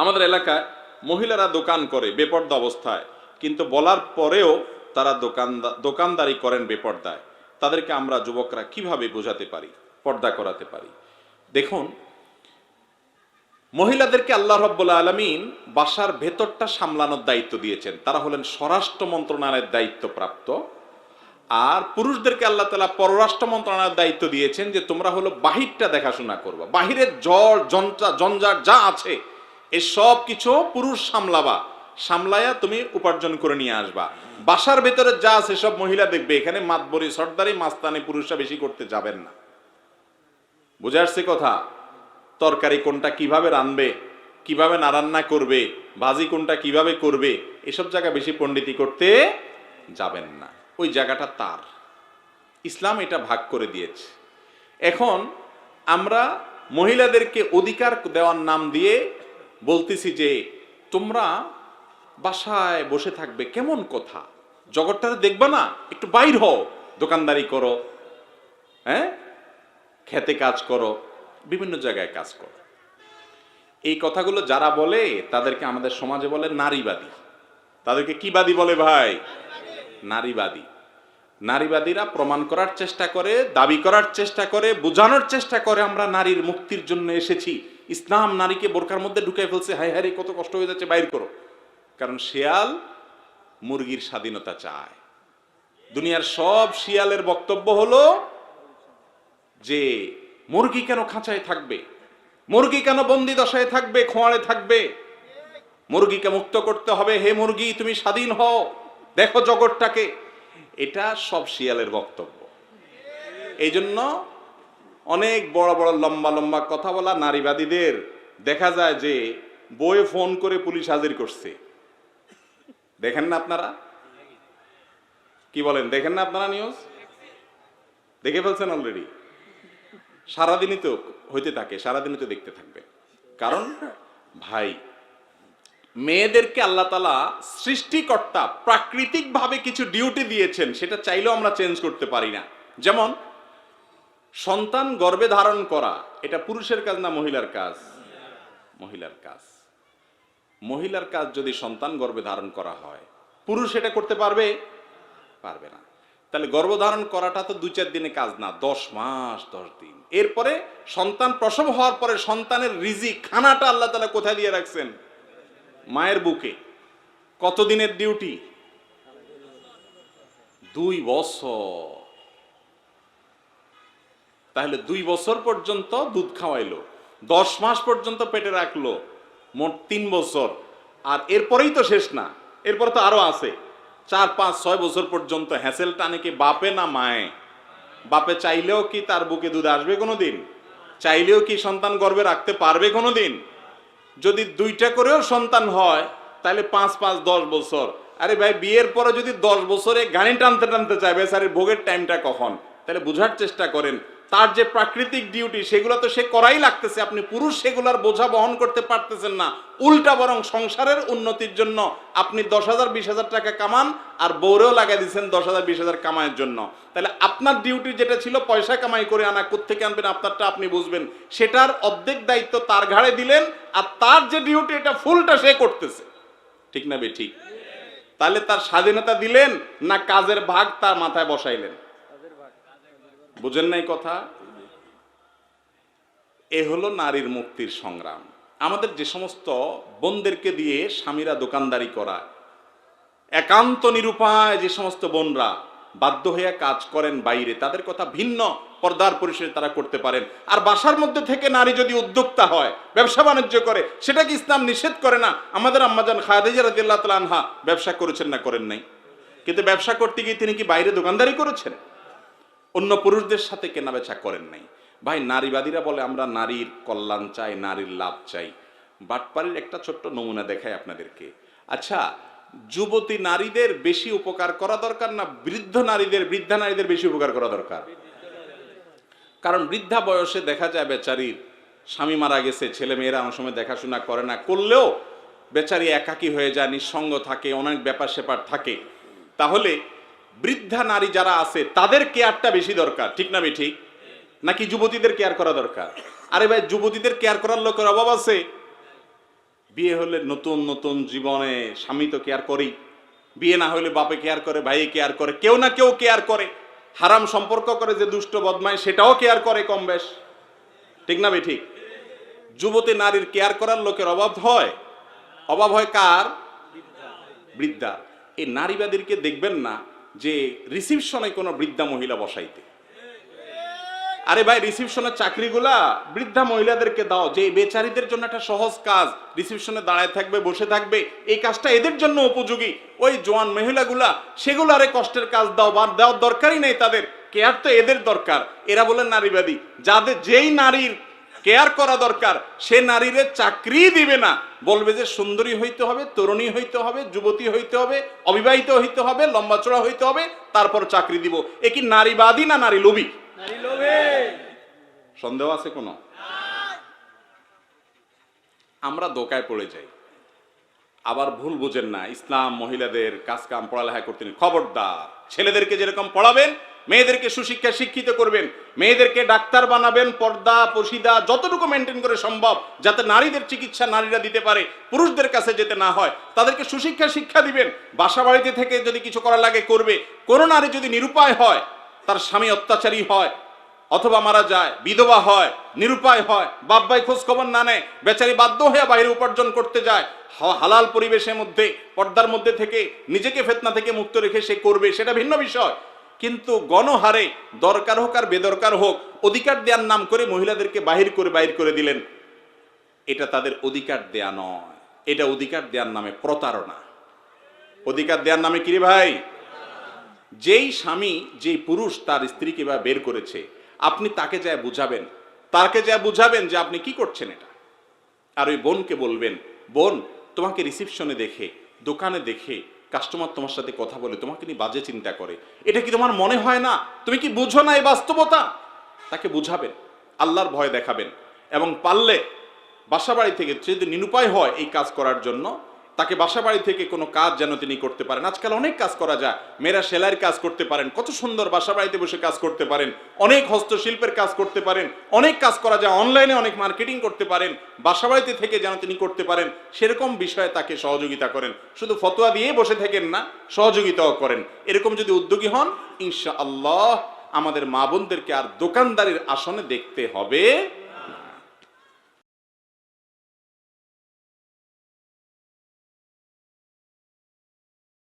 আমাদের এলাকায় মহিলারা দোকান করে বেপর্দা অবস্থায়, কিন্তু বলার পরেও তারা দোকানদারি করেন বেপর্দায়। তাদেরকে আমরা যুবকরা কিভাবে বোঝাতে পারি, পর্দা করাতে পারি? দেখুন, মহিলাদেরকে আল্লাহ রাব্বুল আলামিন বাসার ভেতরটা সামলানোর দায়িত্ব দিয়েছেন, তারা হলেন স্বরাষ্ট্র মন্ত্রণালয়ের দায়িত্বপ্রাপ্ত। আর পুরুষদেরকে আল্লাহ তাআলা পররাষ্ট্র মন্ত্রণালয়ের দায়িত্ব দিয়েছেন যে তোমরা হলো বাহিরটা দেখাশোনা করবা, বাহিরের জঞ্জাট যা আছে এসব কিছু পুরুষ সামলাবা, সামলায়া তুমি উপার্জন করে নিয়ে আসবা। বাসার ভেতরে যা আছে সব মহিলা দেখবে। এখানে মাতবরি সর্দারি মাস্তানি পুরুষরা বেশি করতে যাবেন না। বুঝে আসছে কথা? তরকারি কোনটা কিভাবে রান্নবে, কিভাবে না রান্না করবে, ভাজি কোনটা কিভাবে করবে, এসব জায়গা বেশি পণ্ডিতি করতে যাবেন না। ওই জায়গাটা তার, ইসলাম এটা ভাগ করে দিয়েছে। এখন আমরা মহিলাদেরকে অধিকার দেওয়ার নাম দিয়ে বলতেছি যে তোমরা বাসায় বসে থাকবে, কেমন কথা, জগৎটারে দেখবা না, একটু বাইর হও, দোকানদারি করো, হ্যাঁ, খেতে কাজ করো, বিভিন্ন জায়গায় কাজ করো। এই কথাগুলো যারা বলে তাদেরকে আমাদের সমাজে বলে নারীবাদী। তাদেরকে কি বাদী বলে ভাই? নারীবাদী। নারীবাদীরা প্রমাণ করার চেষ্টা করে, দাবি করার চেষ্টা করে, বোঝানোর চেষ্টা করে আমরা নারীর মুক্তির জন্য এসেছি, ইসলাম নারীকে বোরকার মধ্যে ঢুকাই ফেলছে, হায় হায় কত কষ্ট হয়ে যাচ্ছে, বাইর করো। কারণ শিয়াল মুরগির স্বাধীনতা চায়। দুনিয়ার সব শিয়ালের বক্তব্য হলো যে মুরগি কেন খাঁচায় থাকবে, মুরগি কেন বন্দি দশায় থাকবে, খোঁয়াড়ে থাকবে, মুরগিকে মুক্ত করতে হবে, হে মুরগি তুমি স্বাধীন হও, দেখো জগৎটাকে। এটা সব শিয়ালের বক্তব্য। এই জন্য অনেক বড় বড় লম্বা লম্বা কথা বলা নারীবাদীদের দেখা যায় যে বইয়ে ফোন করে পুলিশ হাজির করছে। দেখেন না আপনারা? কি বলেন, দেখেন না আপনারা? নিউজ দেখে ফেলছেন অলরেডি? সারাদিনই তো হইতে থাকে, সারাদিনই তো দেখতে থাকবে। কারণ ভাই, মেয়েদেরকে আল্লাহ তাআলা সৃষ্টিকর্তা প্রাকৃতিকভাবে কিছু ডিউটি দিয়েছেন, সেটা চাইলেও আমরা চেঞ্জ করতে পারি না। যেমন সন্তান গর্ভে ধারণ করা, এটা পুরুষের কাজ না মহিলার কাজ? মহিলার কাজ। মহিলার কাজ যদি সন্তান গর্ভে ধারণ করা হয়, পুরুষ এটা করতে পারবে? পারবে না। তাহলে গর্ভধারণ করাটা তো 2-4 দিনে কাজ না, 10 মাস 10 দিন। এরপরে সন্তান প্রসব হওয়ার পরে সন্তানের রিজিক, খানাটা আল্লাহ তাআলা কোথায় দিয়ে রাখছেন? মায়ের বুকে। কতদিনের ডিউটি? 2 বছর। তাহলে 2 বছর পর্যন্ত দুধ খাওয়াইলো, 10 মাস পর্যন্ত পেটে রাখলো, মোট 3 বছর। আর এরপরেই তো শেষ না, এরপর তো আরো আছে 4, 5, 6 বছর পর্যন্ত হ্যাসেল টানে কি বাপে না মায়ে? বাপে চাইলেও কি তার বুকে দুধ আসবে কোনোদিন? চাইলেও কি সন্তান গর্ভে রাখতে পারবে কোনোদিন? যদি 2টা করেও সন্তান হয় তাহলে 5, 5, 10 বছর। আরে ভাই, বিয়ের পরে যদি 10 বছরে গাড়ি টানতে টানতে চাইবে, স্যারের ভোগের টাইমটা কখন? তাহলে বুঝার চেষ্টা করেন, তার যে প্রাকৃতিক ডিউটি সেগুলো তো সে করাই লাগতেছে। আপনি পুরুষ সেগুলোর বোঝা বহন করতে পারতেছেন না, উল্টা বরং সংসারের উন্নতির জন্য আপনি 10,000 20,000 টাকা কামান, আর বউরেও লাগাই দিচ্ছেন 10,000 20,000 কামাইয়ের জন্য। তাহলে আপনার ডিউটি যেটা ছিল পয়সা কামাই করে আনা, কোত্থেকে আনবেন আপনারটা আপনি বুঝবেন, সেটার অর্ধেক দায়িত্ব তার ঘাড়ে দিলেন, আর তার যে ডিউটি এটা ফুলটা সে করতেছে। ঠিক না বে ঠিক? তাহলে তার স্বাধীনতা দিলেন না কাজের ভাগ তার মাথায় বসাইলেন? বুঝেন নাই কথা? এ হলো নারীর মুক্তির সংগ্রাম। আমাদের যে সমস্ত বোনদেরকে দিয়ে স্বামীরা দোকানদারি করা, একান্ত নিরুপায় যে সমস্ত বোনরা বাধ্য হয়ে কাজ করেন বাইরে, তাদের কথা ভিন্ন, পর্দার পরিসরে তারা করতে পারেন। আর বাসার মধ্যে থেকে নারী যদি উদ্যোক্তা হয়, ব্যবসা বাণিজ্য করে, সেটা কি ইসলাম নিষেধ করে না? আমাদের আম্মাজান খাদিজা রাদিয়াল্লাহু তাআলা আনহা ব্যবসা করেছেন না করেন নাই? কিন্তু ব্যবসা করতে গিয়ে তিনি কি বাইরে দোকানদারি করেছেন? অন্য পুরুষদের সাথে কেনাবেচা করেন নাই। ভাই, নারীবাদীরা বলে আমরা নারীর কল্যাণ চাই, নারীর লাভ চাই। বাটপাড়ির একটা ছোট্ট নমুনা দেখাই আপনাদেরকে। আচ্ছা, যুবতী নারীদের বেশি উপকার করা দরকার না বৃদ্ধা নারীদের বেশি উপকার করা দরকার? কারণ বৃদ্ধা বয়সে দেখা যায় বেচারির স্বামী মারা গেছে, ছেলে মেয়েরা অনেক সময় দেখাশোনা করে না, করলেও বেচারি একাকী হয়ে যায়, নিঃসঙ্গ থাকে, অনেক ব্যাপার স্যাপার থাকে। তাহলে বৃদ্ধা নারী যারা আছে তাদের কেয়ারটা বেশি দরকার, ঠিক না ঠিক? নাকি যুবতীদের কেয়ার করা দরকার? আরে ভাই, যুবতীদের কেয়ার করার লোকের অভাব আছে? বিয়ে হলে নতুন নতুন জীবনে স্বামী তো কেয়ার করেই, বিয়ে না হলে বাপে কেয়ার করে, ভাই কেয়ার করে, কেউ না কেউ কেয়ার করে, হারাম সম্পর্ক করে যে দুষ্ট বদমাই সেটাও কেয়ার করে কম বেশ, ঠিক না ঠিক? যুবতী নারীর কেয়ার করার লোকের অভাব হয়? অভাব হয় কার? বৃদ্ধা। এই নারীবাদীকে দেখবেন না যে রিসিপশনে কোনো বৃদ্ধা মহিলা বসাইতে। আরে ভাই, রিসিপশনের চাকরিগুলা বৃদ্ধা মহিলাদেরকে দাও, যে বেচারীদের জন্য একটা সহজ কাজ, রিসিপশনে দাঁড়ায় থাকবে, বসে থাকবে, এই কাজটা এদের জন্য উপযোগী। ওই জোয়ান মহিলাগুলা সেগুলো আরে কষ্টের কাজ দাও, বা দেওয়ার দরকারই নেই, তাদের কেয়ার তো এদের দরকার। এরা বলেন নারীবাদী। যাদের যেই নারীর কেয়ার করা দরকার সে নারীরে চাকরি দিবে না, বলবে যে সুন্দরী হইতে হবে, তরুণী হইতে হবে, যুবতী হইতে হবে, অবিবাহিত হইতে হবে, লম্বা চড়া হইতে হবে, তারপর চাকরি দিব। এ কি নারীবাদী না নারী লোভী? সন্দেহ আছে কোনো? আমরা ধোঁকায় পড়ে যাই। আবার ভুল বুঝেন না, ইসলাম মহিলাদের কাজ কাম পড়ালেখা করতে নেই। খবরদার, ছেলেদেরকে যেরকম পড়াবেন, মেয়েদেরকে সুশিক্ষা শিক্ষিত করবেন, মেয়েদেরকে ডাক্তার বানাবেন, পর্দা পশিদা যতটুকু মেনটেন করে সম্ভব, যাতে নারীদের চিকিৎসা নারীরা দিতে পারে, পুরুষদের কাছে যেতে না হয়, তাদেরকে সুশিক্ষা শিক্ষা দিবেন। বাসা বাড়িতে থেকে যদি কিছু করা লাগে করবে। কোন নারী যদি নিরুপায় হয়, তার স্বামী অত্যাচারী হয়, অথবা মারা যায়, বিধবা হয়, নিরুপায় হয়, বাপ ভাই খোঁজ খবর না নেয়, বেচারি বাধ্য হয়ে বাইরে উপার্জন করতে যায়, হালাল পরিবেশের মধ্যে পর্দার মধ্যে থেকে নিজেকে ফিতনা থেকে মুক্ত রেখে সে করবে, সেটা ভিন্ন বিষয়। কিন্তু গণহারে দরকার হোক আর বেদরকার হোক, অধিকার দেওয়ার নাম করে মহিলাদেরকে বাহির করে দিলেন। এটা তাদের অধিকার দেয়া নয়, এটা অধিকার দেওয়ার নামে প্রতারণা। অধিকার দেওয়ার নামে কি রে ভাই? যেই স্বামী, যেই পুরুষ তার স্ত্রীকে বা বের করেছে, আপনি তাকে যায় বুঝাবেন, যে আপনি কি করছেন এটা। আর ওই বোনকে বলবেন, বোন, তোমাকে রিসিপশনে দেখে, দোকানে দেখে কাস্টমার তোমার সাথে কথা বলে, তোমাকে নিয়ে বাজে চিন্তা করে, এটা কি তোমার মনে হয় না? তুমি কি বুঝো না এই বাস্তবতা? তাকে বুঝাবেন, আল্লাহর ভয় দেখাবেন, এবং পারলে বাসা বাড়ি থেকে যদি নিরুপায় হয় এই কাজ করার জন্য, তাকে বাসা বাড়ি থেকে কোনো কাজ যেন তিনি করতে পারেন। আজকাল অনেক কাজ করা যায়, মেয়েরা সেলাইয়ের কাজ করতে পারেন, কত সুন্দর বাসা বাড়িতে বসে কাজ করতে পারেন, অনেক হস্তশিল্পের কাজ করতে পারেন, অনেক কাজ করা যায়, অনলাইনে অনেক মার্কেটিং করতে পারেন, বাসা বাড়িতে থেকে যেন তিনি করতে পারেন, সেরকম বিষয়ে তাকে সহযোগিতা করেন। শুধু ফতোয়া দিয়ে বসে থাকেন না, সহযোগিতাও করেন। এরকম যদি উদ্যোগী হন, ইনশাআল্লাহ আমাদের মা বোনদেরকে আর দোকানদারির আসনে দেখতে হবে